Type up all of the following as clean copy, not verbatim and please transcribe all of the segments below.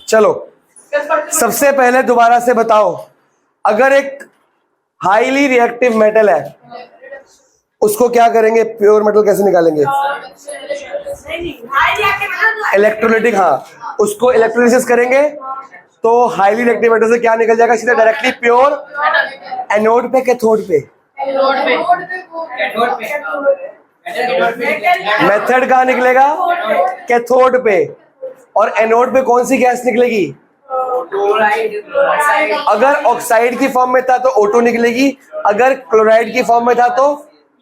चलो सबसे पहले दोबारा से बताओ, अगर एक हाईली रिएक्टिव मेटल है उसको क्या करेंगे, प्योर मेटल कैसे निकालेंगे? इलेक्ट्रोलाइटिक, हाँ, उसको इलेक्ट्रोलिसिस करेंगे तो हाईली रिएक्टिव मेटल से क्या निकल जाएगा? सीधा डायरेक्टली प्योर एनोड पे, कैथोड पे? मेथड कहाँ निकलेगा? कैथोड पे। और एनोड पे कौन सी गैस निकलेगी? अगर ऑक्साइड की फॉर्म में था तो O2 निकलेगी, अगर क्लोराइड की फॉर्म में था तो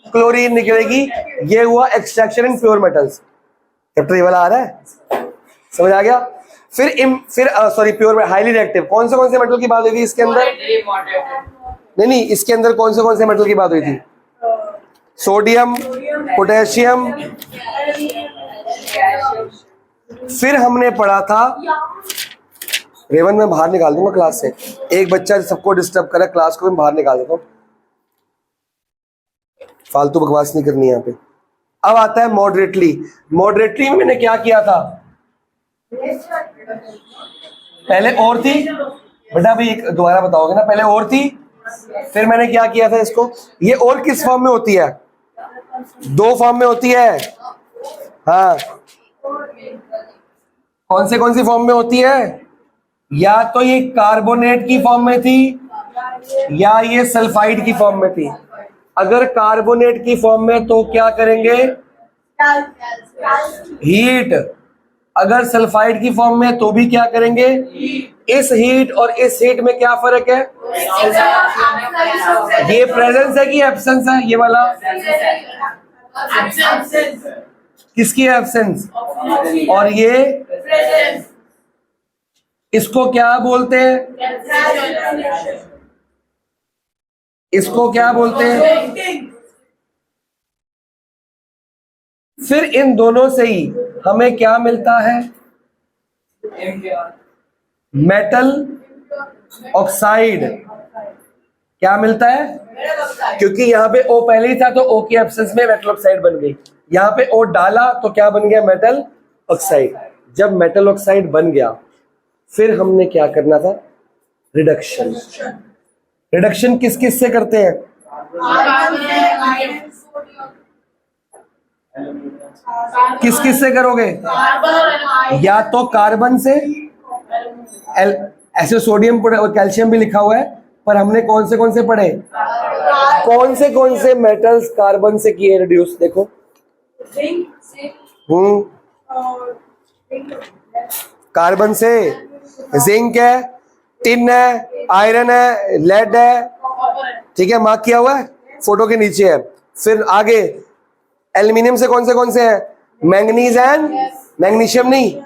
क्लोरीन निकलेगी। ये हुआ extraction in pure metals. Chapter ये वाला आ रहा है, समझ आ गया? फिर सॉरी, प्योर हाईली रिएक्टिव कौन से मेटल की बात हुई थी इसके अंदर? नहीं, इसके अंदर कौन से मेटल की बात हुई थी? Sodium, potassium. फिर हमने पढ़ा था, रेवन मैं बाहर निकाल दूंगा क्लास से, एक बच्चा सबको डिस्टर्ब कर रहा है, क्लास को मैं बाहर निकाल देता हूँ, फालतू बकवास नहीं करनी यहाँ पे। अब आता है मॉडरेटली। मॉडरेटली में मैंने क्या किया था? पहले और थी बेटा, भाई दोबारा बताओगे ना, पहले और थी, फिर मैंने क्या किया था इसको। ये और किस फॉर्म में होती है? दो फॉर्म में होती है। हाँ, कौन सी फॉर्म में होती है? या तो ये कार्बोनेट की फॉर्म में थी या ये सल्फाइड की फॉर्म में थी। अगर कार्बोनेट की फॉर्म में तो क्या करेंगे? हीट। अगर सल्फाइड की फॉर्म में तो भी क्या करेंगे? इस हीट और इस हीट में क्या फर्क है? ये प्रेजेंस है कि एब्सेंस है? ये वाला किसकी एब्सेंस? और ये इसको क्या बोलते हैं? इसको क्या बोलते हैं? फिर इन दोनों से ही हमें क्या मिलता है? Metal oxide. क्या मिलता है? क्योंकि यहाँ पे O पहले ही था तो O की एब्सेंस में मेटल ऑक्साइड बन गई। यहाँ पे O डाला तो क्या बन गया? Metal oxide. जब मेटल ऑक्साइड बन गया फिर हमने क्या करना था? रिडक्शन। रिडक्शन किस किस से करते हैं? किस किस से करोगे? या तो कार्बन से, ऐसे सोडियम और कैल्शियम भी लिखा हुआ है, पर हमने कौन से पढ़े? कौन से मेटल्स कार्बन से किए रिड्यूस? देखो, कार्बन से जिंक है, टिन है, आयरन है, लेड है, ठीक है, मार्क किया हुआ है, फोटो के नीचे है। फिर आगे एल्यूमिनियम से कौन से हैं? मैंगनीज एंड मैग्नीशियम नहीं,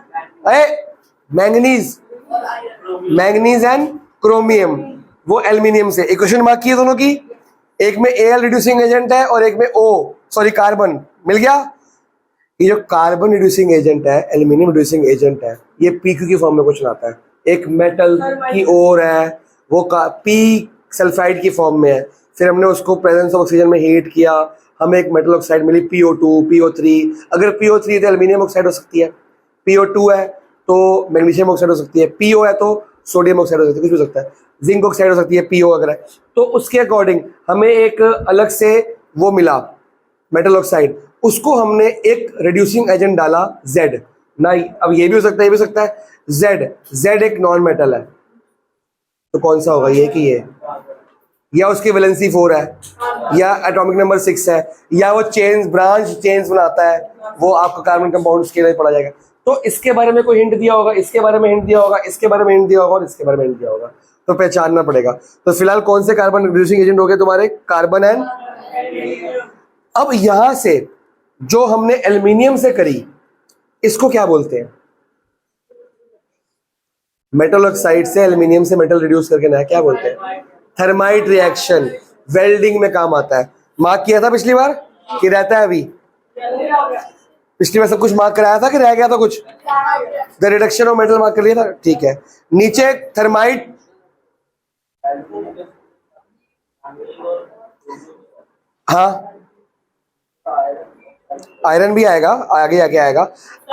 मैंगनीज एंड क्रोमियम, वो एल्यूमिनियम से। इक्वेशन मार्क की है दोनों की, एक में Al रिड्यूसिंग एजेंट है और एक में कार्बन। मिल गया? ये जो कार्बन रिड्यूसिंग एजेंट है, एल्यूमिनियम रिड्यूसिंग एजेंट है, ये PQ की फॉर्म में क्वेश्चन आता है। एक मेटल की ओर है, वो P सल्फाइड की फॉर्म में है, फिर हमने उसको प्रेजेंस ऑफ ऑक्सीजन में हीट किया, हमें एक मेटल ऑक्साइड मिली PO2, PO3। अगर PO3 है तो एल्यूमिनियम ऑक्साइड हो सकती है, PO2 है तो मैग्नीशियम ऑक्साइड हो सकती है, PO है तो सोडियम ऑक्साइड हो सकती है, कुछ भी हो सकता है, जिंक ऑक्साइड हो सकती है, PO अगर है तो उसके अकॉर्डिंग हमें एक अलग से वो मिला मेटल ऑक्साइड, उसको हमने एक रिड्यूसिंग एजेंट डाला Z। नहीं, अब ये भी हो सकता है, ये भी हो सकता है। Z एक नॉन मेटल है, तो कौन सा होगा? ये कि ये, या उसकी वैलेंसी 4 है, या एटॉमिक नंबर 6 है, या वो ब्रांच चेन्स बनाता है, वो आपका कार्बन कंपाउंड के लिए पढ़ा जाएगा। तो इसके बारे में कोई हिंट दिया होगा, इसके बारे में हिंट दिया होगा, इसके बारे में हिंट दिया होगा और इसके बारे में हिंट दिया होगा, तो पहचानना पड़ेगा। तो फिलहाल कौन से कार्बन रिड्यूसिंग एजेंट हो गए तुम्हारे? Carbon and. अब यहां से जो हमने एल्यूमिनियम से करी, इसको क्या बोलते हैं? मेटल ऑक्साइड से एल्यूमिनियम से मेटल रिड्यूस करके नया क्या बोलते हैं? Thermite reaction. वेल्डिंग में काम आता है। मार्क किया था पिछली बार कि रहता है? अभी पिछली बार सब कुछ मार्क कराया था कि रह गया था कुछ? The reduction of metal mark कर लिया था, ठीक है। नीचे थर्माइट, हाँ आयरन भी आएगा, आगे आएगा।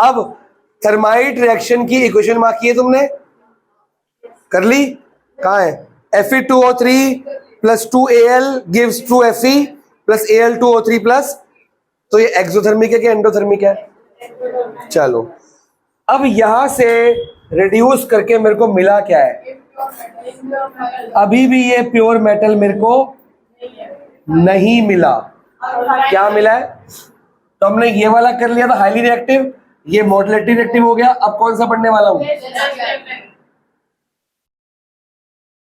अब थर्माइट रिएक्शन की इक्वेशन मार्क की है तुमने, कर ली, कहाँ है? Fe2O3 plus 2Al gives 2Fe plus Al2O3 plus, तो ये एक्सोथर्मिक है कि एंडोथर्मिक है? चलो अब यहां से रिड्यूस करके मेरे को मिला क्या है? अभी भी ये प्योर मेटल मेरे को नहीं मिला। क्या मिला है? तो हमने ये वाला कर लिया था हाईली रिएक्टिव, ये मॉडरेटली रिएक्टिव हो गया। अब कौन सा पढ़ने वाला हूं?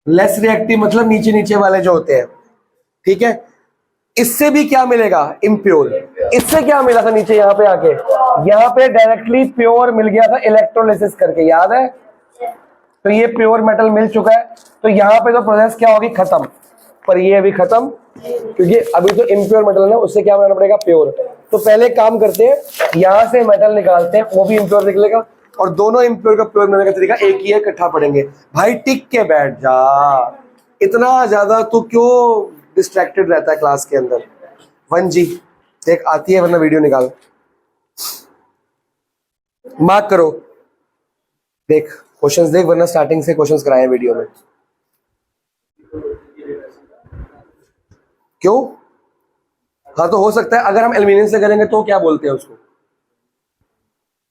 लेस रिएक्टिव, मतलब नीचे नीचे वाले जो होते हैं, ठीक है। इससे भी क्या मिलेगा? इम्प्योर। इससे क्या मिला था नीचे यहाँ पे आके? यहाँ पे डायरेक्टली प्योर मिल गया था इलेक्ट्रोलिसिस करके, याद है? तो ये प्योर मेटल मिल चुका है, तो यहाँ पे तो प्रोसेस क्या होगी? खत्म। पर ये अभी खत्म, क्योंकि अभी तो इम्प्योर मेटल है ना, उससे क्या बनाना पड़ेगा? प्योर। तो पहले काम करते हैं, यहाँ से मेटल निकालते हैं, वो भी इम्प्योर निकलेगा, और दोनों इम्प्योर का प्योर बनाने का तरीका एक ही है, इकट्ठा पढ़ेंगे। भाई टिक के बैठ जा, इतना ज्यादा तू क्यों डिस्ट्रैक्टेड रहता है क्लास के अंदर? 1G देख आती है, वरना वीडियो निकाल, मार्क करो, देख क्वेश्चंस देख, वरना स्टार्टिंग से क्वेश्चंस कराए वीडियो में। क्यों? हाँ तो हो सकता है अगर हम एल्यूमिनियम से करेंगे तो क्या बोलते हैं उसको?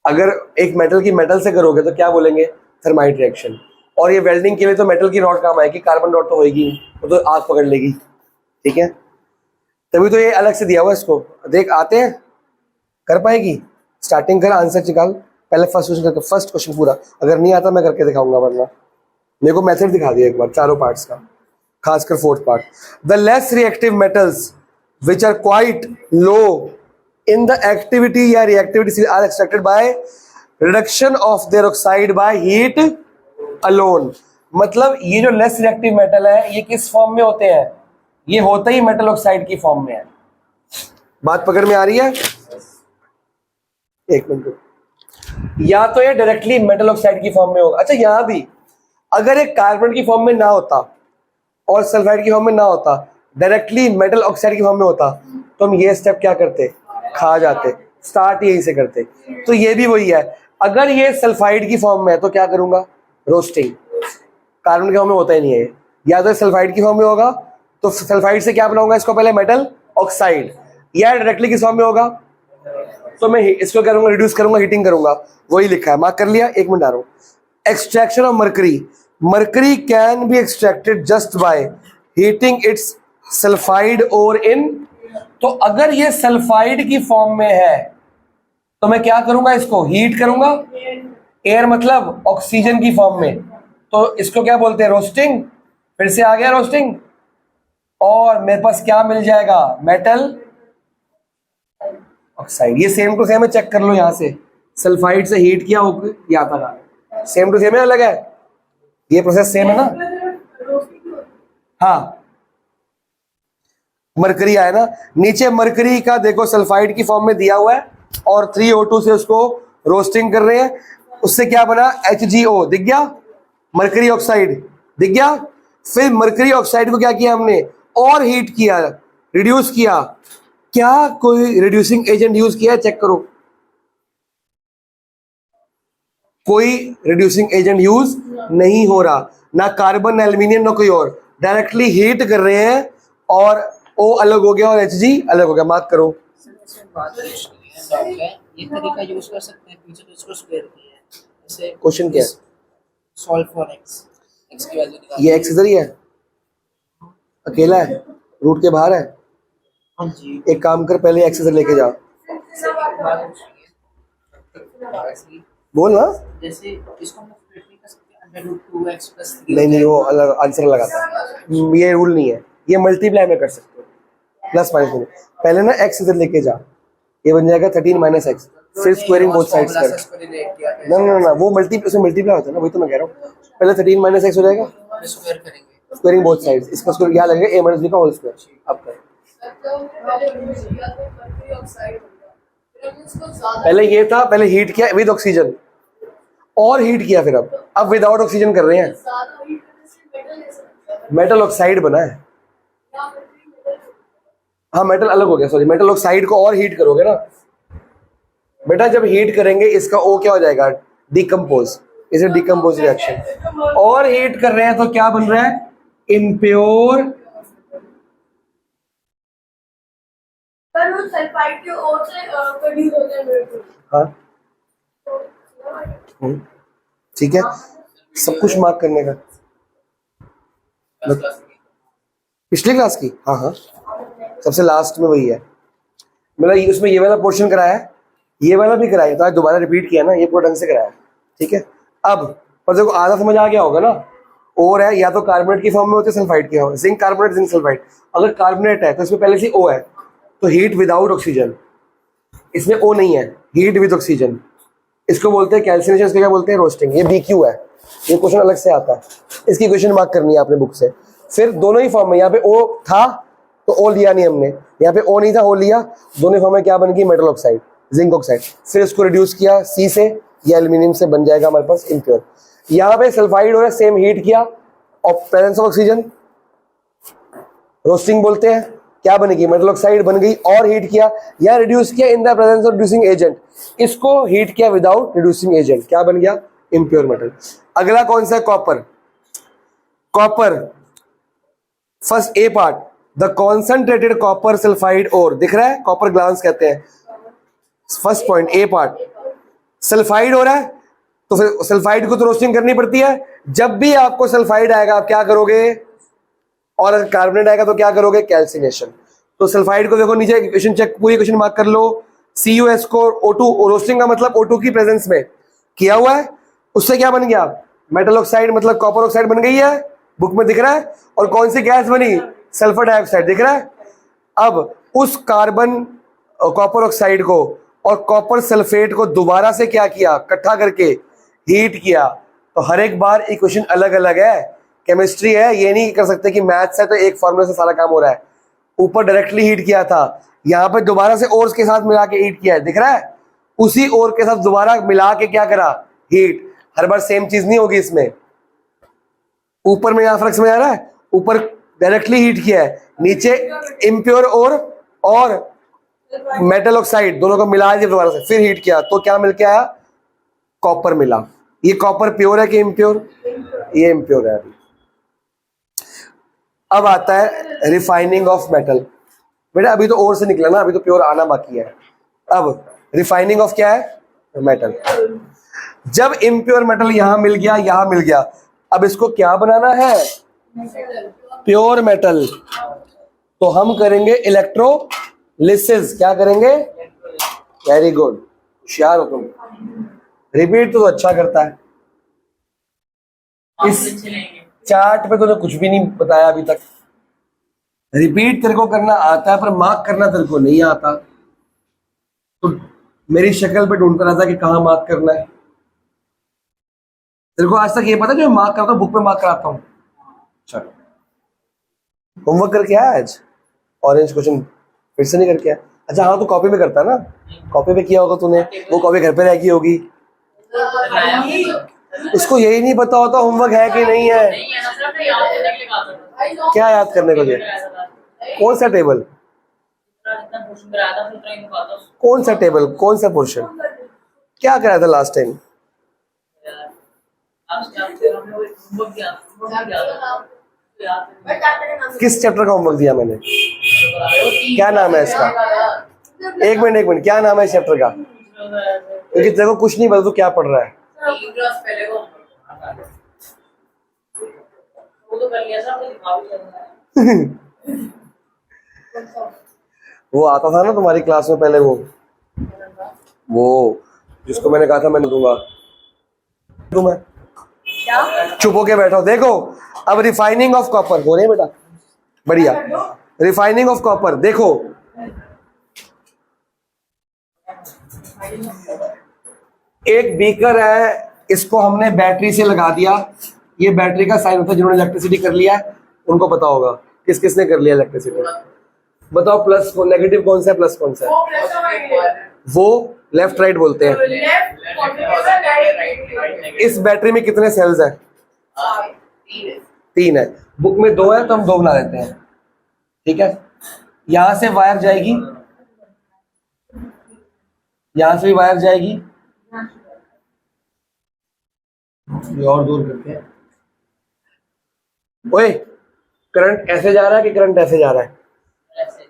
अगर एक मेटल की मेटल से करोगे तो क्या बोलेंगे? Thermite reaction. और ये वेल्डिंग के लिए तो मेटल की रॉड काम आएगी, कार्बन रॉड तो होगी, वो तो आग पकड़ लेगी, ठीक है। तभी तो ये अलग से दिया हुआ इसको, देख आते हैं, कर पाएगी? स्टार्टिंग कर, आंसर निकाल, पहले फर्स्ट क्वेश्चन पूरा, अगर नहीं आता मैं करके दिखाऊंगा, वरना मेरे को मेथड दिखा दिया एक बार चारों पार्ट्स का, खासकर fourth part. The less reactive metals which are quite low in the activity या reactivity are extracted by reduction of their oxide by heat alone. मतलब ये जो लेस रिएक्टिव मेटल है, ये किस फॉर्म में होते हैं? ये होता ही मेटल ऑक्साइड की फॉर्म में है। बात पकड़ में आ रही है? एक मिनट, या तो ये डायरेक्टली मेटल ऑक्साइड की फॉर्म में होगा। अच्छा यहां भी अगर एक कार्बन की फॉर्म में ना होता और सल्फाइड की फॉर्म में ना होता, डायरेक्टली मेटल ऑक्साइड की फॉर्म में होता, तो हम ये स्टेप क्या करते? खा जाते, स्टार्ट यहीं से करते। तो ये भी वही है, अगर ये सल्फाइड की फॉर्म में है तो क्या करूंगा? रोस्टिंग। कार्बन की फॉर्म में होता ही नहीं है, या तो सल्फाइड की फॉर्म में होगा तो सल्फाइड से क्या बनाऊंगा इसको? पहले मेटल ऑक्साइड। या डायरेक्टली किस फॉर्म में होगा? तो मैं इसको क्या करूंगा? रिड्यूस करूंगा, हीटिंग करूंगा, वही लिखा है, मार्क कर लिया। एक मिनट आ रहा हूं। Extraction of mercury, mercury can be extracted just by heating it's sulphide और इन। तो अगर ये सल्फाइड की फॉर्म में है तो मैं क्या करूंगा? इसको हीट करूंगा, एयर मतलब ऑक्सीजन की फॉर्म में, तो इसको क्या बोलते हैं? रोस्टिंग। फिर से आ गया रोस्टिंग, और मेरे पास क्या मिल जाएगा? Metal oxide. ये सेम टू सेम है, चेक कर लो यहां से, सल्फाइड से हीट किया होकर ये आता था, सेम टू सेम है, अलग है? ये प्रोसेस सेम है ना? हाँ, मरकरी आया ना नीचे, मरकरी का देखो सल्फाइड की फॉर्म में दिया हुआ है, और 3O2 से उसको रोस्टिंग कर रहे हैं, उससे क्या बना? HgO दिख गया, मरकरी ऑक्साइड दिख गया। फिर मरकरी ऑक्साइड को क्या किया हमने? और हीट किया, रिड्यूस किया। क्या कोई रिड्यूसिंग एजेंट यूज किया है? चेक करो, कोई रिड्यूसिंग एजेंट यूज नहीं हो रहा, ना कार्बन, ना एल्यूमिनियम, ना कोई और, डायरेक्टली हीट कर रहे हैं, और O अलग हो गया और Hg अलग हो गया। मार्क करो। ये तरीका यूज कर सकते हैं, पीछे तो इसको स्क्वायर किया है, जैसे क्वेश्चन क्या है? सॉल्व फॉर x की वैल्यू निकाल। ये x इधर ही है, अकेला है, रूट के बाहर है। हां जी, एक काम कर, पहले x इधर लेके जा, बोल ना। जैसे इसको हम स्प्लिट नहीं कर सकते, √2x + 3। नहीं वो अलग आंसर लगाता है, ये रूल नहीं है, ये मल्टीप्लाई में कर सकते हो, प्लस माइनस में। पहले ना x इधर लेके जा, ये बन जाएगा 13 - x, फिर स्क्वायरिंग बोथ साइड्स कर। ना वो मल्टीप्लाई होता है ना, वही तो मैं कह रहा हूँ। पहले 13 - x हो जाएगा, स्क्वायर करेंगे, स्क्वायरिंग बोथ साइड्स, इसका स्क्वायर क्या लगेगा? a - b का होल स्क्वायर। अब कर, पहले ये था, पहले हीट किया विद ऑक्सीजन, और हीट किया फिर अब विदाउट ऑक्सीजन कर रहे हैं, मेटल ऑक्साइड बना है। हाँ मेटल अलग हो गया, सॉरी, मेटल ऑक्साइड को और हीट करोगे ना बेटा, जब हीट करेंगे इसका O क्या हो जाएगा? डिकम्पोज, इसे डिकम्पोज रिएक्शन। और हीट कर रहे हैं तो क्या बन रहा है, इम्प्योर पर वो सल्फाइड के और से प्रोड्यूस होते हैं मेरे को। हाँ ठीक है, सब कुछ मार्क करने का। पिछली क्लास की, हाँ हाँ सबसे लास्ट में वही है। मतलब उसमें ये वाला पोर्शन कराया है, ये वाला भी कराया, तो आज दोबारा रिपीट किया ना, ये पूरा ढंग से कराया। ठीक है, अब पर देखो आधा समझ आ गया होगा ना। और है या तो कार्बोनेट की फॉर्म में होते हैं, सल्फाइड की form, zinc carbonate, zinc sulphide. अगर कार्बोनेट है तो इसमें पहले से O है, तो हीट विदाउट ऑक्सीजन। इसमें O नहीं है, हीट विद ऑक्सीजन। इसको बोलते हैं कैल्सिनेशन, इसको क्या बोलते हैं, रोस्टिंग। ये BQ है, ये क्वेश्चन अलग से आता है, इसकी क्वेश्चन मार्क करनी है आपने बुक से। फिर दोनों ही फॉर्म में, यहाँ पे O था तो O लिया नहीं हमने, यहाँ पे O नहीं था O लिया, दोनों फॉर्म में क्या बन गई, मेटल ऑक्साइड, जिंक ऑक्साइड। फिर इसको रिड्यूस किया C से, ये एल्यूमिनियम से बन जाएगा हमारे पास इम्प्योर। यहाँ पे सल्फाइड हो रहा है, सेम हीट किया और प्रेजेंस ऑफ ऑक्सीजन, रोस्टिंग बोलते हैं। क्या बनेगी, मेटल ऑक्साइड बन गई, और हीट किया या रिड्यूस किया in the presence of reducing agent, इसको हीट किया विदाउट रिड्यूसिंग एजेंट, क्या बन गया, इम्प्योर मेटल। अगला कौन सा है, copper. Copper first A part, the concentrated copper sulphide ore, दिख रहा है, कॉपर ग्लांस कहते हैं। First point A part, sulphide हो रहा है तो फिर सल्फाइड को तो रोस्टिंग करनी पड़ती है। जब भी आपको सल्फाइड आएगा आप क्या करोगे, और अगर कार्बोनेट आएगा तो क्या करोगे, कैल्सिनेशन। तो सल्फाइड को देखो नीचे इक्वेशन चेक, पूरी इक्वेशन मार्क कर लो। CuS को O2, रोस्टिंग का मतलब O2 की प्रेजेंस में किया हुआ है, उससे क्या बन गया, मेटल ऑक्साइड, मतलब कॉपर ऑक्साइड बन गई है, बुक में दिख रहा है। और कौन सी गैस बनी, सल्फर डाइऑक्साइड, दिख रहा है। अब उस कार्बन कॉपर ऑक्साइड को और कॉपर सल्फेट को दोबारा से क्या किया, इकट्ठा करके हीट किया। तो हर एक बार इक्वेशन अलग अलग है, केमिस्ट्री है, ये नहीं कर सकते कि मैथ्स है तो एक फॉर्मूले से सारा काम हो रहा है। ऊपर डायरेक्टली हीट किया था, यहाँ पे दोबारा से ओर्स के साथ मिला के हीट किया है, दिख रहा है। उसी ओर के साथ दोबारा मिला के क्या करा, हीट। हर बार सेम चीज नहीं होगी इसमें। ऊपर में यहाँ फर्क समझ आ रहा है, ऊपर डायरेक्टली हीट किया है, नीचे इम्प्योर और मेटल ऑक्साइड दोनों को मिला दिया दोबारा से, फिर हीट किया तो क्या मिल के आया, कॉपर मिला। ये कॉपर प्योर है कि इम्प्योर, ये इम्प्योर है। अब आता है रिफाइनिंग ऑफ मेटल। बेटा अभी तो और से निकला ना, अभी तो प्योर आना बाकी है। अब रिफाइनिंग ऑफ क्या है, मेटल। जब इम्प्योर मेटल यहां मिल गया, यहां मिल गया, अब इसको क्या बनाना है, प्योर मेटल। तो हम करेंगे इलेक्ट्रोलिसिस। क्या करेंगे, वेरी गुड, होशियार हो तुम। रिपीट तो अच्छा करता है। इस चार्ट पे तो कुछ भी नहीं बताया अभी तक। रिपीट तेरे को करना आता है पर मार्क करना तेरे को नहीं आता। तो मेरी शक्ल पे ढूंढता रहता कि कहाँ मार्क करना है। तेरे को आज तक ये पता जो मैं मार्क करता हूँ, बुक पे मार्क कराता हूँ। चलो होमवर्क करके आया आज, ऑरेंज क्वेश्चन फिर से नहीं करके आया। अच्छा हाँ, तो कॉपी में करता है ना, कॉपी पे किया होगा तूने, वो कॉपी घर पे रह गई होगी। इसको यही नहीं पता होता होमवर्क है कि नहीं है। क्या याद करने को दिया, कौन सा टेबल, कौन सा टेबल, कौन सा पोर्शन, क्या कराया था लास्ट टाइम। किस चैप्टर का होमवर्क दिया मैंने, क्या नाम है इसका, एक मिनट क्या नाम है इस चैप्टर का, क्योंकि तेरे को कुछ नहीं पता तू क्या पढ़ रहा है। वो आता था ना तुम्हारी क्लास में पहले, वो जिसको मैंने कहा था मैं दूंगा, तुम्हें चुप होके बैठो। देखो अब रिफाइनिंग ऑफ कॉपर हो रहे बेटा, बढ़िया। रिफाइनिंग ऑफ कॉपर देखो, एक बीकर है, इसको हमने बैटरी से लगा दिया। ये बैटरी का साइन होता है, जिन्होंने इलेक्ट्रिसिटी कर लिया है उनको पता होगा किस किसने कर लिया इलेक्ट्रिसिटी। बताओ प्लस नेगेटिव कौन सा है, प्लस कौन सा है, वो लेफ्ट राइट बोलते हैं। इस बैटरी में कितने सेल्स हैं, 3 है। बुक में 2 है तो हम 2 बना देते हैं, ठीक है। यहां से वायर जाएगी, यहां से भी वायर जाएगी, ये और दूर करते हैं। ओए, करंट ऐसे जा रहा है कि करंट ऐसे जा रहा है? ऐसे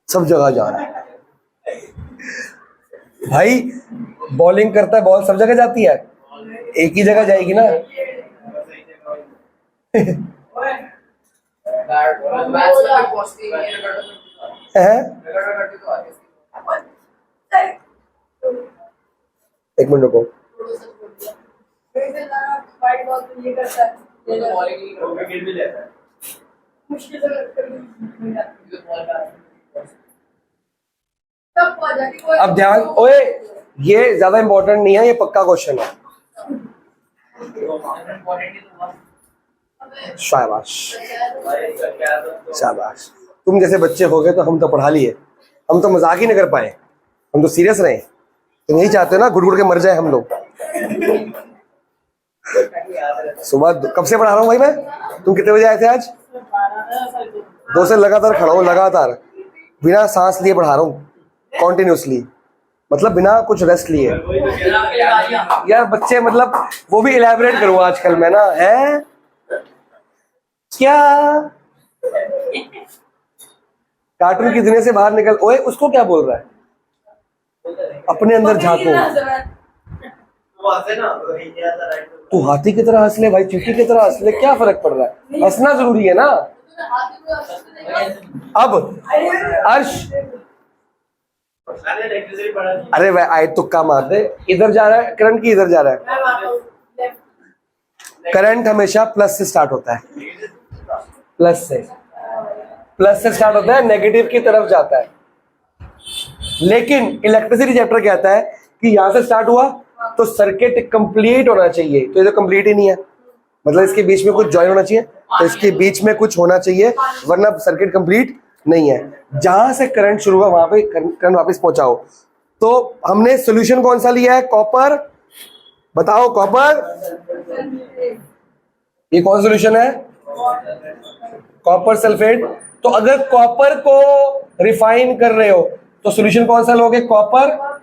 सब जगह जा रहा है भाई। बॉलिंग करता है, बॉल सब जगह जाती है, एक ही जगह जाएगी ना। मैच में पहुंचती है है? करती तो आगे एक मिनट रुको। वाइट बॉल तो ये करता है, वो तो बॉलिंग नहीं करोगे गिर भी लेता है मुश्किल से कर ये बॉल का तब पहुंच जाती कोई। अब ध्यान, ओए ये ज्यादा इंपॉर्टेंट नहीं है, ये पक्का क्वेश्चन है। इंपॉर्टेंट ही तो हुआ। शाबाश शाबाश, तुम जैसे बच्चे हो गए तो हम तो पढ़ा लिए, हम तो मजाक ही नहीं कर पाए, हम तो सीरियस रहे। तुम यही चाहते हो ना, घुट घुट के मर जाए हम लोग। सुबह कब से पढ़ा रहा हूँ भाई मैं? तुम कितने बजे आए थे आज? 2 से लगातार खड़ा हूँ, लगातार बिना सांस लिए पढ़ा रहा हूँ, कॉन्टिन्यूसली, मतलब बिना कुछ रेस्ट लिए। यार बच्चे, मतलब वो भी इलेबोरेट करूँ आजकल मैं ना, है क्या? कार्टून की दुनिया से बाहर निकल। ओए उसको क्या बोल रहा है? अपने अंदर झांको। तू हाथी की तरह हंस ले भाई, चींटी की तरह हंस ले, क्या फर्क पड़ रहा है? हंसना जरूरी है ना। अब अर्श, अरे वह आए तुक्का मार दे, इधर जा रहा है करंट की इधर जा रहा है। करंट हमेशा प्लस से स्टार्ट होता है, प्लस से स्टार्ट होता है, नेगेटिव की तरफ जाता है। लेकिन इलेक्ट्रिसिटी चैप्टर कहता है कि यहां से स्टार्ट हुआ तो सर्किट कंप्लीट होना चाहिए, तो ये तो कंप्लीट ही नहीं है, मतलब इसके बीच में कुछ ज्वाइन होना चाहिए, तो इसके बीच में कुछ होना चाहिए, वरना सर्किट कंप्लीट नहीं है। जहां से करंट शुरू हुआ वहां पे करंट वापस पहुंचाओ। तो हमने सॉल्यूशन कौन सा लिया है? कॉपर। बताओ कॉपर, ये कौन सा सॉल्यूशन है? Copper sulphate. तो अगर कॉपर को रिफाइन कर रहे हो तो सॉल्यूशन कौन सा लोगे? कॉपर।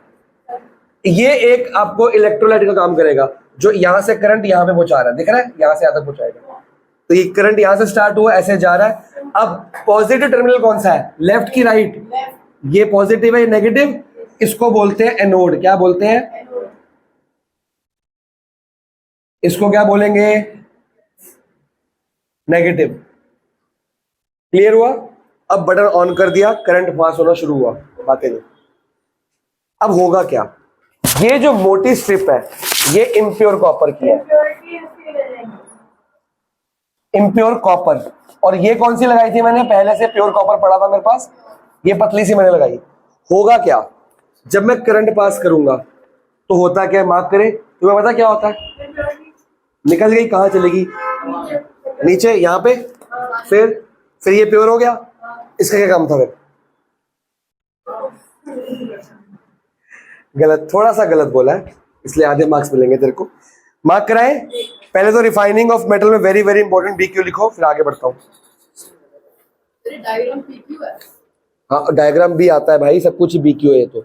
ये एक आपको इलेक्ट्रोलाइट का काम करेगा, जो यहां से करंट यहां पे पहुंचा रहा है, दिख रहा है, यहां से यहां तक पहुंचाएगा। तो ये करंट यहां से स्टार्ट हुआ, ऐसे जा रहा है। अब पॉजिटिव टर्मिनल कौन सा है? लेफ्ट की राइट? ये पॉजिटिव है, नेगेटिव, इसको बोलते हैं एनोड। क्या बोलते हैं? इसको क्या बोलेंगे? नेगेटिव। क्लियर हुआ? अब बटन ऑन कर दिया, करंट पास होना शुरू हुआ, बातें नहीं। अब होगा क्या? ये जो मोटी स्ट्रिप है ये इम्प्योर कॉपर की है, इम्प्योर कॉपर। और ये कौन सी लगाई थी मैंने? पहले से प्योर कॉपर पड़ा था मेरे पास, ये पतली सी मैंने लगाई। होगा क्या? जब मैं करंट पास करूंगा तो होता क्या? मार्क करे, तुम्हें पता क्या होता है? निकल गई, कहां चलेगी? नीचे, यहां पे। फिर ये प्योर हो गया। इसका क्या काम था फिर? गलत, थोड़ा सा गलत बोला है, इसलिए आधे मार्क्स मिलेंगे तेरे को। मार्क कराएं। पहले तो रिफाइनिंग ऑफ मेटल में वेरी वेरी इंपॉर्टेंट BQ लिखो, फिर आगे बढ़ता हूँ। डायग्राम PQ है। हाँ, डायग्राम भी आता है भाई, सब कुछ ही BQ है। ये तो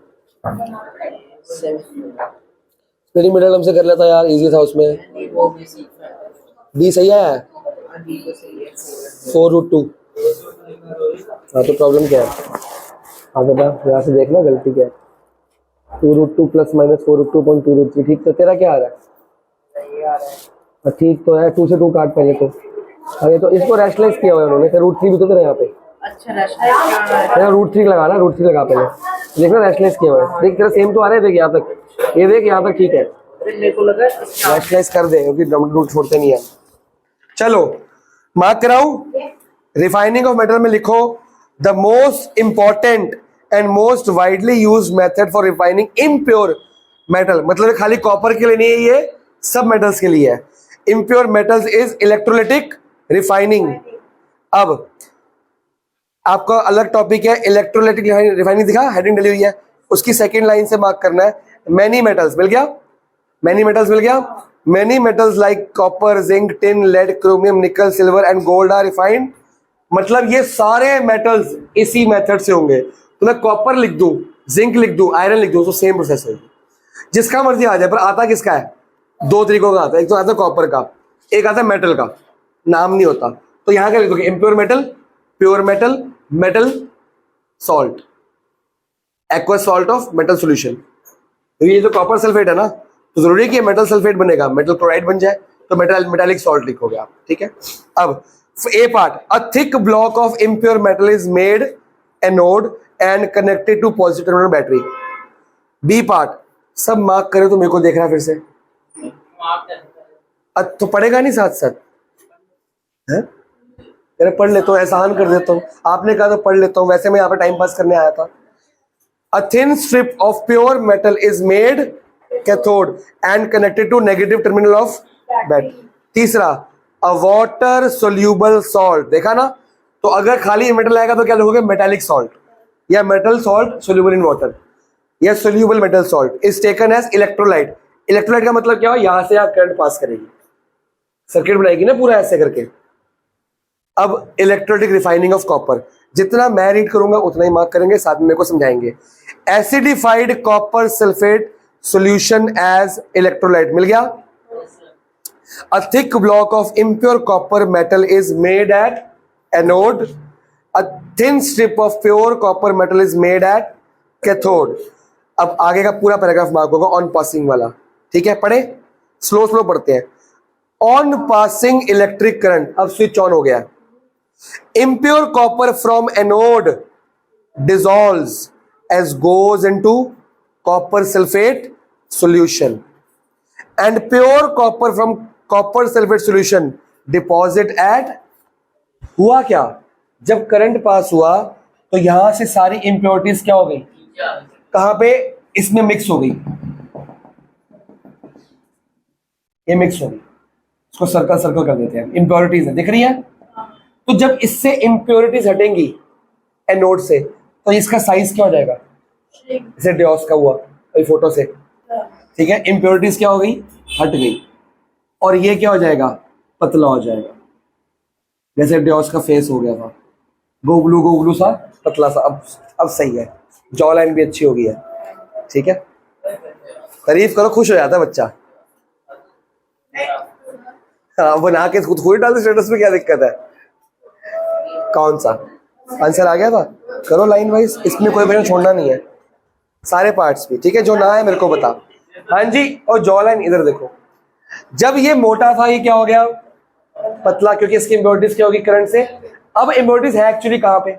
स्प्लिटिंग मेटल हमसे कर लेता यार, इजी था उसमें। वो भी सीखना है। डी सही है, डी को सही है 4√2। हाँ तो प्रॉब्लम क्या है? हाँ बेटा यहाँ से देखना गलती क्या है। 2√2 प्लस माइनस 4√2.2√3। ठीक, तो तेरा क्या आ रहा है? सही आ रहा है। ठीक तो है, 2 से 2 काट पहले तो। अरे तो इसको रैशनलाइज किया हुआ है उन्होंने, फिर √3 भी तो तेरा यहाँ पे। अच्छा रैशनलाइज क्या आ रहा है? √3 लगा ना, √3 लगा पहले, देखना रैशनलाइज किया हुआ है। देख तेरा सेम तो आ रहा है, देख यहाँ तक, ये देख यहाँ तक ठीक है। मेरे को लगा रैशनलाइज कर दे क्योंकि रूट छोड़ते नहीं है। चलो मार्क कराऊं। रिफाइनिंग ऑफ मेटल में लिखो the most important and most widely used method for refining impure metal. मतलब खाली कॉपर के लिए नहीं है, ये सब मेटल्स के लिए है। Impure metals is electrolytic refining. अब आपका अलग टॉपिक है इलेक्ट्रोलिटिक रिफाइनिंग, दिखा हेडिंग डली हुई है, उसकी सेकेंड लाइन से मार्क करना है। मैनी मेटल्स मिल गया, मैनी मेटल्स मिल गया। Many metals like copper, zinc, tin, lead, chromium, nickel, silver and gold are refined. मतलब ये सारे मेटल्स इसी मेथड से होंगे। तो मैं कॉपर लिख दूं, जिंक लिख दूं, आयरन लिख दूं, तो सेम प्रोसेस है, जिसका मर्जी आ जाए, पर आता किसका है? दो तरीकों का आता है, एक तो आता है कॉपर का, एक आता है मेटल का, नाम नहीं होता। तो यहां क्या लिख दोगे, impure metal, pure metal, metal salt, aqueous salt of metal solution. तो ये जो कॉपर सल्फेट है ना, तो जरूरी है कि मेटल सल्फेट बनेगा, मेटल क्लोराइड बन जाए, तो मेटालिक सॉल्ट लिखोगे आप, ठीक है। अब A part, a thick block of impure metal is made anode and connected to positive terminal battery. B part, सब मार्क करे तो मेरे को देख रहा है फिर से, तो पढ़ेगा नहीं साथ साथ है? अरे पढ़ लेता हूँ, एहसान कर देता हूँ, आपने कहा तो पढ़ लेता हूँ, वैसे मैं यहाँ पे टाइम पास करने आया था। A thin strip of pure metal is made cathode and connected to negative terminal of battery. तीसरा, a water soluble salt, देखा ना, तो अगर खाली मेटल आएगा तो क्या लिखोगे, मेटालिक सॉल्ट या metal salt soluble in water या soluble metal salt is taken as electrolyte. Electrolyte का मतलब क्या हो, यहां से आप करंट पास करेगी, सर्किट बनाएगी ना पूरा ऐसे करके। अब इलेक्ट्रोलिटिक रिफाइनिंग ऑफ कॉपर, जितना मैं रीड करूंगा उतना ही मार्क करेंगे, साथ में मेरे को समझाएंगे। Acidified copper sulphate solution as electrolyte, मिल गया। A thick block of impure copper metal is made at anode, a thin strip of pure copper metal is made at cathode. अब आगे का पूरा पैराग्राफ मार्क होगा ऑन पासिंग वाला, ठीक है, पढ़े, स्लो स्लो पढ़ते हैं। ऑन पासिंग इलेक्ट्रिक करंट, अब स्विच ऑन हो गया। Impure copper from anode dissolves as goes into copper sulfate solution, and pure copper from copper sulfate solution deposit at, हुआ क्या, जब करंट पास हुआ तो यहां से सारी इंप्योरिटीज क्या हो गई, कहां पे, इसमें मिक्स हो गई, ये मिक्स हो गई, इसको सर्कल सर्कल कर देते हैं, इंप्योरिटीज है, दिख रही है। तो जब इससे इंप्योरिटीज हटेंगी एनोड से, तो इसका साइज क्या हो जाएगा, जैसे डियोस का हुआ अभी फोटो से, ठीक है, इंप्योरिटीज क्या हो गई, हट गई, और ये क्या हो जाएगा, पतला हो जाएगा, जैसे डियोस का फेस हो गया था, गोगलू गोगलू सा पतला सा, अब सही है, जॉ लाइन भी अच्छी हो गई है, ठीक है। तारीफ करो, खुश हो जाता है बच्चा। हाँ, बना के खुद खुद डाल दे स्टेटस में, क्या दिक्कत है। कौन सा आंसर आ गया था, करो लाइन वाइज, इसमें कोई क्वेश्चन छोड़ना नहीं है, सारे पार्ट्स भी, ठीक है, जो ना है मेरे को बता। हाँ जी, और जॉ लाइन इधर देखो, जब ये मोटा था ये क्या हो गया, पतला, क्योंकि इसकी इम्प्योरिटीज क्या होगी करंट से। अब इम्प्योरिटीज है एक्चुअली कहां पे,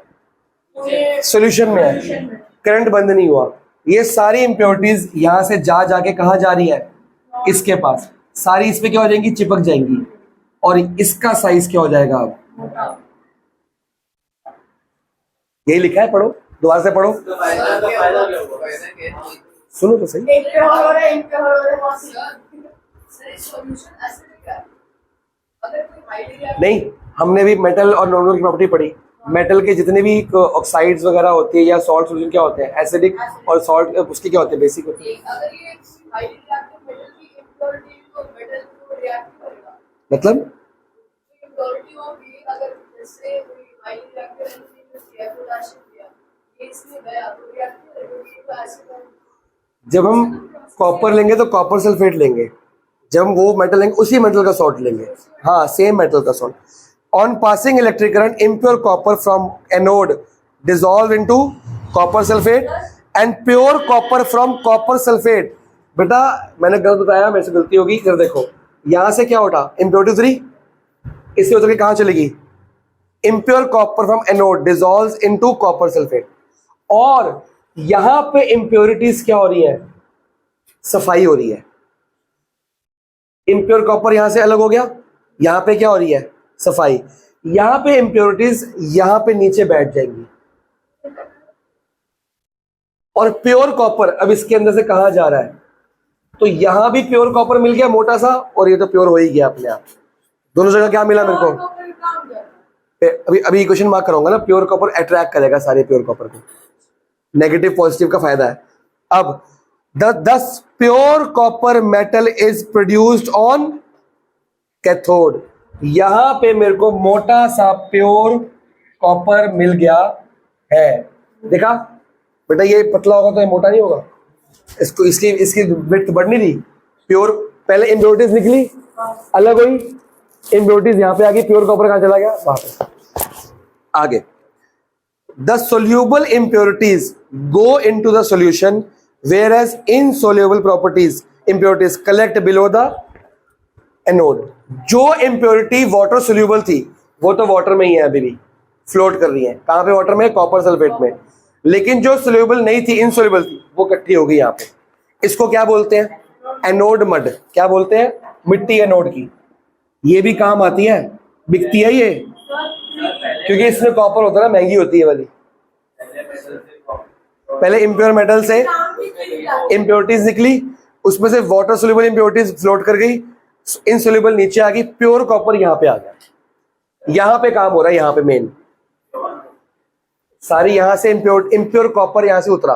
सॉल्यूशन में है, करंट बंद नहीं हुआ, ये सारी इम्प्योरिटीज यहां से जा जाके कहां जा रही है, इसके पास, सारी इस पे क्या हो जाएंगी, चिपक जाएंगी, और इसका साइज क्या हो जाएगा, अब यही लिखा है, पढ़ो दोबारा से पढ़ो, सुनो तो सही। नहीं, हमने भी मेटल और नॉन की प्रॉपर्टी पढ़ी, मेटल के जितने भी ऑक्साइड्स वगैरह होती है या सॉल्ट सॉल्यूशन क्या होते हैं, एसिडिक, और सॉल्ट उसके क्या होते हैं, बेसिक होते हैं। मतलब जब हम कॉपर लेंगे तो कॉपर सल्फेट लेंगे, जब हम वो मेटल लेंगे उसी मेटल का सॉल्ट लेंगे, हाँ सेम मेटल का salt. On passing electric current impure copper from anode dissolve into copper sulphate and pure copper from copper sulphate. बेटा मैंने गलत बताया, मेरे से गलती होगी, इधर देखो, यहां से क्या उठा, इम्प्योरिटी उतरी, इससे उतर के कहां चलेगी, impure copper from anode dissolve into copper sulphate, और यहां पे इंप्योरिटीज क्या हो रही है, सफाई हो रही है। इम्प्योर कॉपर यहां से अलग हो गया, यहां पे क्या हो रही है, सफाई, यहां पे इंप्योरिटीज यहां पे नीचे बैठ जाएंगी, और प्योर कॉपर अब इसके अंदर से कहां जा रहा है, तो यहां भी प्योर कॉपर मिल गया मोटा सा, और ये तो प्योर हो ही गया अपने आप, दोनों जगह क्या मिला मेरे को। अभी क्वेश्चन मार्क कराऊंगा ना, प्योर कॉपर अट्रैक्ट करेगा सारे प्योर कॉपर को, नेगेटिव पॉजिटिव का फायदा है। अब दस pure copper metal is produced on cathode, यहां पे मेरे को मोटा सा प्योर कॉपर मिल गया है, देखा बेटा, ये पतला होगा तो ये मोटा नहीं होगा, इसको इसकी विड्थ बढ़ नहीं रही, प्योर पहले इम्प्योरिटीज निकली, अलग हुई, इम्प्योरिटीज यहाँ पे आ गई, प्योर कॉपर कहाँ चला गया, वहां पे। आगे, the soluble impurities go into the solution whereas insoluble properties impurities collect below the anode। जो इम्प्योरिटी वाटर सोल्यूबल थी वो तो वाटर में ही है, अभी भी फ्लोट कर रही है। कहां पे? वाटर में, कॉपर सल्फेट में। लेकिन जो सोल्यूबल नहीं थी, इनसोल्यूबल थी, वो इकट्ठी हो गई यहाँ पे। इसको क्या बोलते हैं? Anode mud. क्या बोलते हैं? मिट्टी एनोड की। ये भी काम आती है, बिकती है ये, क्योंकि इसमें कॉपर होता है ना, महंगी होती है वाली। पहले इम्प्योर मेटल से इम्प्योरिटीज निकली, उसमें से वाटर सोल्यूबल इम्प्योरिटीज फ्लोट कर गई, इनसोल्यूबल नीचे आ गई, प्योर कॉपर यहाँ पे आ गया। यहाँ पे काम हो रहा है, यहाँ पे मेन सारी, यहाँ से इम्प्योर कॉपर यहाँ से उतरा,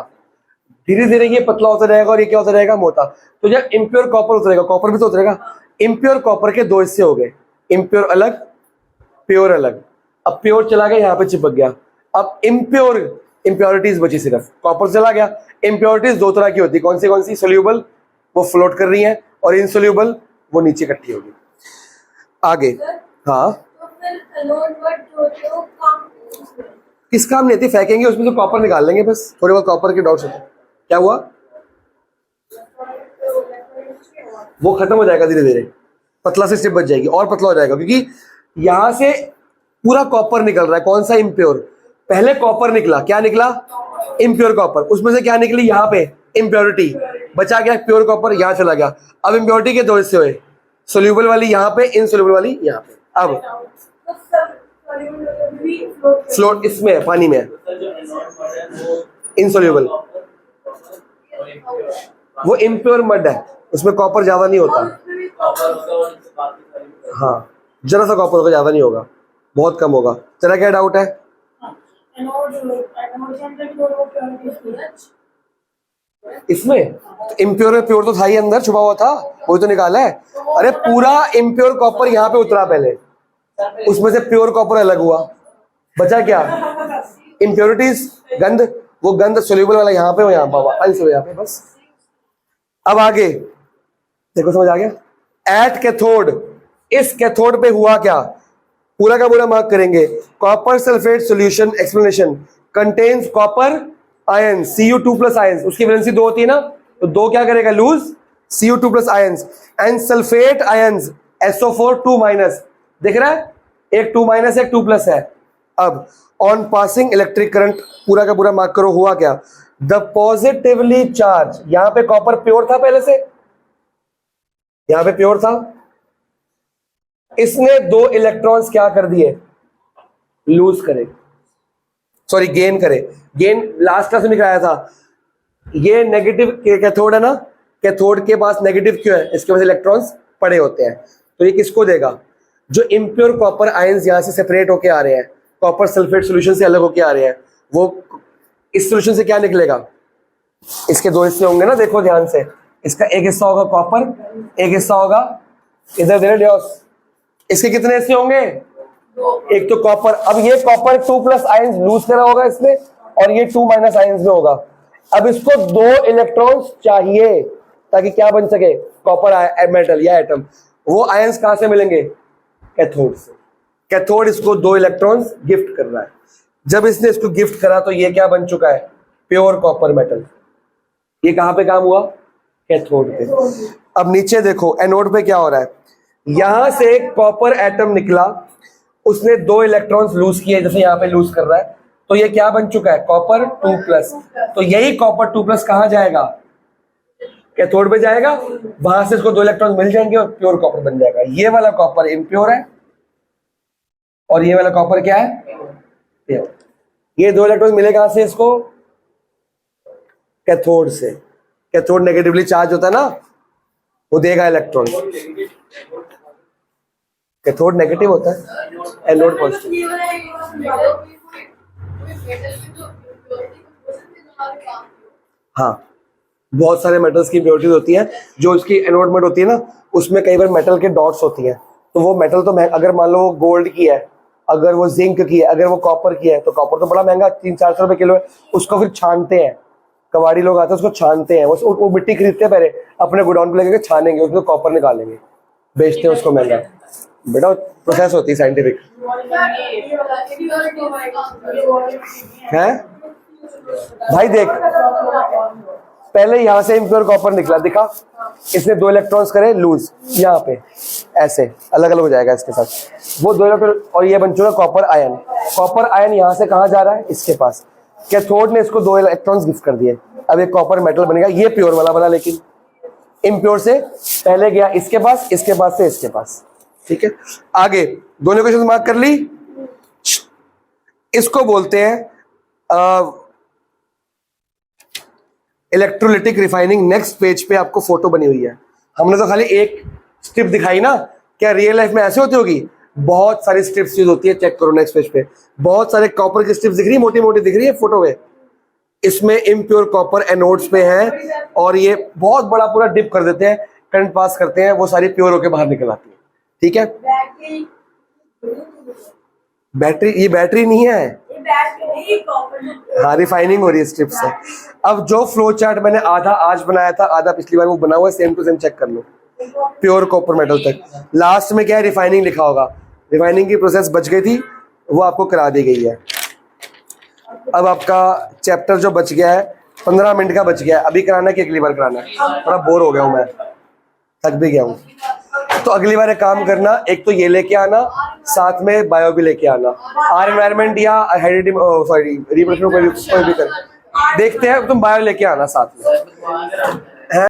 धीरे धीरे ये पतला होता रहेगा और ये क्या होता रहेगा? मोटा। तो जब इम्प्योर कॉपर उतरेगा, कॉपर भी तो उतरेगा। इम्प्योर कॉपर के दो हिस्से हो गए, इम्प्योर अलग, प्योर अलग। अब प्योर चला गया, यहाँ पे चिपक गया। अब इम्प्योरिटीज बची, सिर्फ कॉपर चला गया। इम्प्योरिटीज दो तरह की होती है, कौन सी? सोल्यूबल, वो फ्लोट कर रही है, और इनसोल्यूबल, वो नीचे इकट्ठी होगी। आगे, हाँ, तो फिर एनोड मड जो होते हैं वो काम किस काम नहीं आती? फेंकेंगे, उसमें तो कॉपर निकाल लेंगे बस, थोड़े बहुत कॉपर के डॉट्स होते हैं। क्या हुआ? वो खत्म हो जाएगा धीरे धीरे, पतला से स्टेप बच जाएगी और पतला हो जाएगा, क्योंकि यहां से पूरा कॉपर निकल रहा है। कौन सा? इम्प्योर। पहले कॉपर निकला, क्या निकला? Impure copper. उसमें से क्या निकली? यहाँ पे इम्प्योरिटी, बचा गया प्योर कॉपर, यहाँ चला गया। अब इम्प्योरिटी के दो हिस्से हुए, सोल्यूबल वाली यहाँ पे, इनसोल्यूबल वाली यहाँ पे। अब फ्लोट इसमें है, पानी में है, इनसोल्यूबल। वो इम्प्योर मड है, उसमें कॉपर ज्यादा नहीं होता। हाँ, जरा सा कॉपर होगा, ज्यादा नहीं होगा, बहुत कम होगा। तेरा क्या डाउट है? इसमें इम्प्योर में प्योर तो था ही, अंदर छुपा हुआ था, वही तो निकाला है। अरे पूरा इम्प्योर कॉपर यहाँ पे उतरा पहले, उसमें से प्योर कॉपर अलग हुआ, बचा क्या? इम्प्योरिटीज, गंध। वो गंध सोल्यूबल वाला यहाँ पे, वो यहाँ पे, यहाँ पे, बस। अब आगे देखो, समझ आ गया? एट कैथोड, इस कैथोड पे हुआ क्या? पूरा का पूरा मार्क करेंगे। Copper sulphate solution explanation contains copper ion Cu2+ ions. उसकी वैलेंसी 2 होती है ना, तो 2 क्या करेगा? Lose Cu2+ ions, and sulphate ions SO4 2-। दिख रहा है? एक 2- एक 2+ है। अब ऑन पासिंग इलेक्ट्रिक करंट, पूरा का पूरा मार्क करो। हुआ क्या? द पॉजिटिवली चार्ज, यहां पे कॉपर प्योर था पहले से, यहां पे प्योर था, इसने 2 इलेक्ट्रॉन्स क्या कर दिए? लूज करे, सॉरी गेन करे। गेन लास्ट क्लास में कराया था। ये नेगेटिव कैथोड है ना, कैथोड के पास नेगेटिव क्यों है? इसके पास इलेक्ट्रॉन्स पड़े होते हैं। तो ये किसको देगा? जो इम्प्योर कॉपर आयंस यहां से सेपरेट होके आ रहे हैं, कॉपर सल्फेट सॉल्यूशन से अलग होके आ रहे हैं, वो इस सॉल्यूशन से क्या निकलेगा? इसके 2 हिस्से होंगे ना, देखो ध्यान से। इसका एक हिस्सा होगा कॉपर, एक हिस्सा होगा इधर दे डियोस। इसके कितने हिस्से होंगे? एक तो कॉपर। अब ये कॉपर 2+ आयंस लूज करा होगा इसमें, और ये 2- आयंस में होगा। अब इसको 2 इलेक्ट्रॉन्स चाहिए ताकि क्या बन सके? कॉपर मेटल या एटम। वो आयंस कहां से मिलेंगे? कैथोड से। कैथोड इसको 2 इलेक्ट्रॉन्स गिफ्ट कर रहा है। जब इसने इसको गिफ्ट करा तो ये क्या बन चुका है? Pure copper metal. ये कहां पे काम हुआ? कैथोड पे। अब नीचे देखो, एनोड पे क्या हो रहा है? यहां से कॉपर एटम निकला, उसने 2 इलेक्ट्रॉन्स लूज किए, जैसे यहां पे लूज कर रहा है, तो ये क्या बन चुका है? कॉपर 2+। तो यही कॉपर 2+ कहां जाएगा? कैथोड पे जाएगा, वहां से इसको 2 इलेक्ट्रॉन मिल जाएंगे और प्योर कॉपर बन जाएगा। ये वाला कॉपर इम्प्योर है और ये वाला कॉपर क्या है? प्योर। ये 2 इलेक्ट्रॉन मिले कहां से इसको? कैथोड से। कैथोड नेगेटिवली चार्ज होता है ना, वो देगा इलेक्ट्रॉन। कैथोड नेगेटिव होता है, एनोड पॉजिटिव। हाँ, बहुत सारे मेटल्स की इम्प्योरिटीज होती है। जो उसकी एनोड मेट होती है ना, उसमें कई बार मेटल के डॉट्स होती हैं। तो वो मेटल तो अगर मान लो वो गोल्ड की है, अगर वो जिंक की है, अगर वो कॉपर की है, तो कॉपर तो बड़ा महंगा 300-400 रुपए किलो है। उसको फिर छानते हैं, कबाड़ी लोग आते हैं उसको छानते हैं, वो मिट्टी खरीदते हैं पहले, अपने गोडाउन पे लेके छानेंगे, उसमें कॉपर निकालेंगे, बेचते हैं उसको महंगा। बेटा प्रोसेस होती है साइंटिफिक है। भाई देख, पहले यहाँ से इम्प्योर कॉपर निकला, दिखा, इसने 2 इलेक्ट्रॉन्स करे लूज यहाँ पे, ऐसे अलग अलग हो जाएगा इसके साथ, वो 2 इलेक्ट्रॉन, और ये बन चुका कॉपर आयन। कॉपर आयन यहाँ से कहाँ जा रहा है, इसके पास, कैथोड ने इसको 2 इलेक्ट्रॉन्स गिफ्ट कर दिए, अब एक कॉपर मेटल बनेगा, ये प्योर वाला बना, लेकिन इम्प्योर से पहले गया इसके पास, इसके पास से इसके पास। ठीक है, आगे दोनों क्वेश्चन मार्क कर ली। इसको बोलते हैं इलेक्ट्रोलिटिक रिफाइनिंग। नेक्स्ट पेज पे आपको फोटो बनी हुई है, हमने तो खाली एक स्ट्रिप दिखाई ना, क्या रियल लाइफ में ऐसे होती होगी? बहुत सारी स्ट्रिप्स यूज होती है, चेक करो नेक्स्ट पेज पे, बहुत सारे कॉपर की स्ट्रिप्स दिख रही है, मोटी मोटी दिख रही है फोटो में, इसमें इम्प्योर कॉपर एनोड्स पे हैं, और ये बहुत बड़ा पूरा डिप कर देते हैं, करंट पास करते हैं, वो सारी प्योर होके बाहर निकल आती है। ठीक है, बैटरी, ये बैटरी नहीं है, हाँ रिफाइनिंग हो रही है स्ट्रिप से। अब जो फ्लो चार्ट मैंने आधा आज बनाया था, आधा पिछली बार, वो बना हुआ है, सेम टू सेम चेक कर लो, प्योर कॉपर मेटल तक। लास्ट में क्या है, रिफाइनिंग लिखा होगा, रिफाइनिंग की प्रोसेस बच गई थी, वो आपको करा दी गई है। अब आपका चैप्टर जो बच गया है 15 मिनट का बच गया है, अभी कराना है कि अगली बार कराना है? थोड़ा बोर हो गया हूँ मैं, थक भी गया हूँ, तो अगली बार एक काम करना, एक तो ये लेके आना, साथ में बायो भी लेके आना, आर एनवायरमेंट या सॉरी रिप्रोडक्शन कोई भी कर, देखते हैं, तुम बायो लेके आना साथ में।